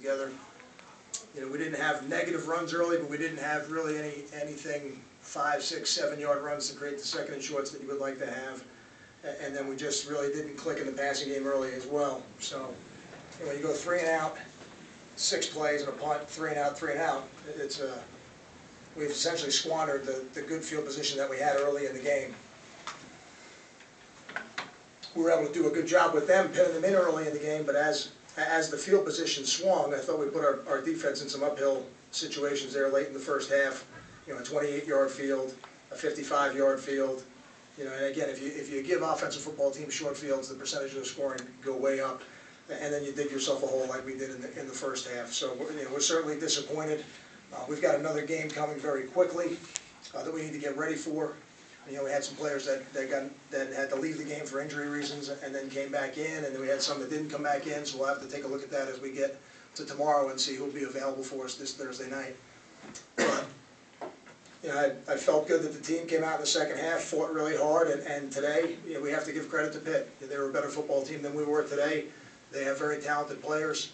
together. We didn't have negative runs early, but we didn't have really anything 5, 6, 7-yard runs to create the second and shorts that you would like to have. And then we just really didn't click in the passing game early as well. So when you go 3 and out, 6 plays and a punt, 3 and out, 3 and out, we've essentially squandered the good field position that we had early in the game. We were able to do a good job with them, pinning them in early in the game, but as the field position swung, I thought we put our defense in some uphill situations there late in the first half. A 28-yard field, a 55-yard field. And again, if you give offensive football teams short fields, the percentage of scoring go way up, and then you dig yourself a hole like we did in the first half. So we're certainly disappointed. We've got another game coming very quickly that we need to get ready for. We had some players that had to leave the game for injury reasons and then came back in, and then we had some that didn't come back in, so we'll have to take a look at that as we get to tomorrow and see who will be available for us this Thursday night. But I felt good that the team came out in the second half, fought really hard, and today we have to give credit to Pitt. They were a better football team than we were today. They have very talented players.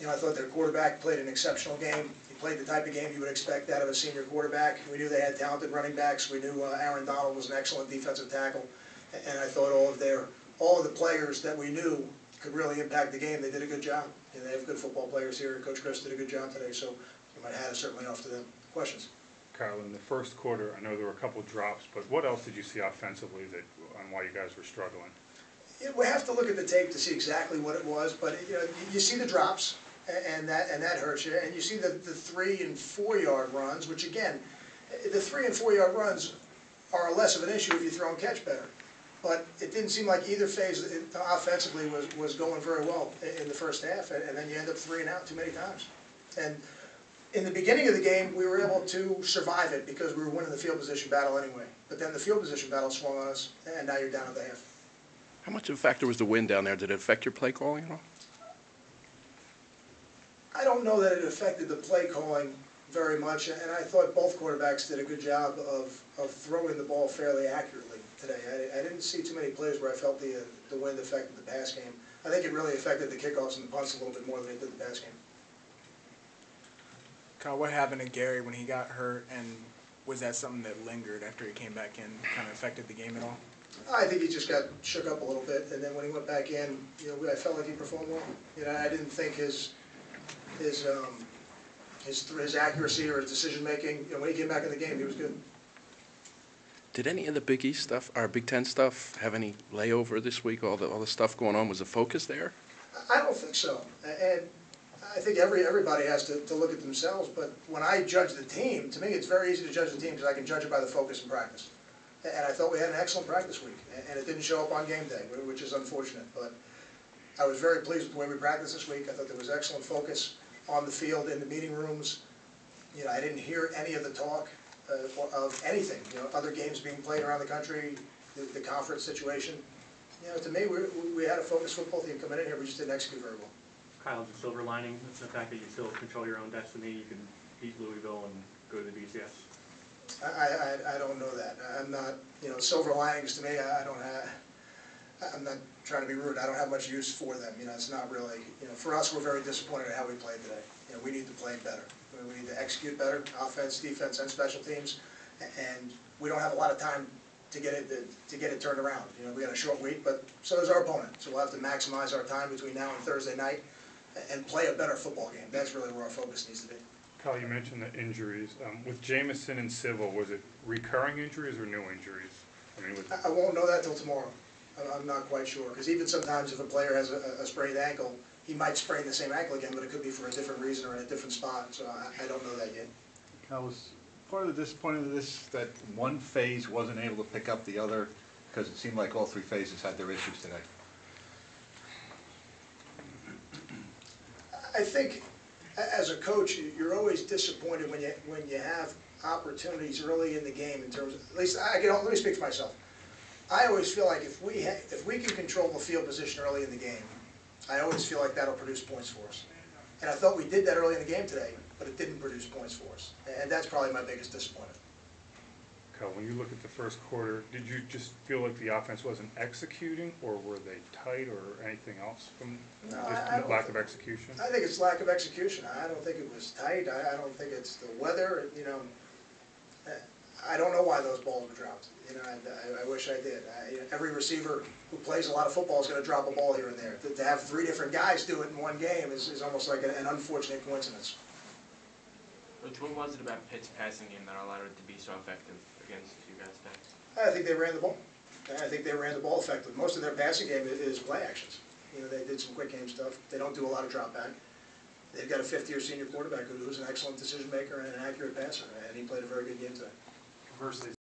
I thought their quarterback played an exceptional game. He played the type of game you would expect out of a senior quarterback. We knew they had talented running backs. We knew Aaron Donald was an excellent defensive tackle. And I thought all of the players that we knew could really impact the game. They did a good job. They have good football players here. Coach Chris did a good job today, so my hat is certainly off to them. Questions? Kyle, in the first quarter, I know there were a couple drops, but what else did you see offensively on why you guys were struggling? We have to look at the tape to see exactly what it was, but you see the drops, and that hurts you, and you see the 3 and 4 yard runs, which again, the 3 and 4 yard runs are less of an issue if you throw and catch better. But it didn't seem like either phase offensively was going very well in the first half, and then you end up 3 and out too many times. And in the beginning of the game, we were able to survive it because we were winning the field position battle anyway. But then the field position battle swung on us, and now you're down at the half. How much of a factor was the wind down there? Did it affect your play calling at all? I don't know that it affected the play calling very much, and I thought both quarterbacks did a good job of throwing the ball fairly accurately today. I didn't see too many plays where I felt the wind affected the pass game. I think it really affected the kickoffs and the punts a little bit more than it did the pass game. Kyle, what happened to Gary when he got hurt, and was that something that lingered after he came back in, kind of affected the game at all? I think he just got shook up a little bit, and then when he went back in, I felt like he performed well. I didn't think his accuracy or his decision making. When he came back in the game, he was good. Did any of the Big East stuff, or Big Ten stuff, have any layover this week? All the stuff going on, was the focus there? I don't think so, and I think everybody has to look at themselves. But when I judge the team, to me, it's very easy to judge the team because I can judge it by the focus in practice. And I thought we had an excellent practice week, and it didn't show up on game day, which is unfortunate. But I was very pleased with the way we practiced this week. I thought there was excellent focus on the field, in the meeting rooms. I didn't hear any of the talk of anything. Other games being played around the country, the conference situation. To me, we had a focused football team coming in here. We just didn't execute very well. Kyle, the silver lining, the fact that you still control your own destiny. You can beat Louisville and go to the BCS. I don't know that. I'm not, silver linings to me, I'm not trying to be rude. I don't have much use for them. It's not really, for us, we're very disappointed at how we played today. We need to play better. We need to execute better, offense, defense, and special teams. And we don't have a lot of time to get it turned around. We got a short week, but so does our opponent. So we'll have to maximize our time between now and Thursday night and play a better football game. That's really where our focus needs to be. Kyle, you mentioned the injuries. With Jamison and Civil, was it recurring injuries or new injuries? I won't know that till tomorrow. I'm not quite sure, because even sometimes if a player has a sprained ankle, he might sprain the same ankle again, but it could be for a different reason or in a different spot. So I don't know that yet. Kyle, was part of the disappointment of this that one phase wasn't able to pick up the other, because it seemed like all 3 phases had their issues today? I think as a coach, you're always disappointed when you have opportunities early in the game in terms of, at least let me speak for myself. I always feel like if we can control the field position early in the game, I always feel like that'll produce points for us. And I thought we did that early in the game today, but it didn't produce points for us. And that's probably my biggest disappointment. when you look at the first quarter, did you just feel like the offense wasn't executing, or were they tight, or anything else from No, just I don't lack think- of execution? I think it's lack of execution. I don't think it was tight. I don't think it's the weather, you know. I don't know why those balls were dropped. You know, I wish I did. Every receiver who plays a lot of football is gonna drop a ball here and there. To have 3 different guys do it in one game is almost like an unfortunate coincidence. Rich, what was it about Pitt's passing game that allowed it to be so effective against you guys today? I think they ran the ball. I think they ran the ball effectively. Most of their passing game is play actions. You know, they did some quick game stuff. They don't do a lot of drop back. They've got a 5th-year senior quarterback who's an excellent decision maker and an accurate passer, and he played a very good game today. Conversely,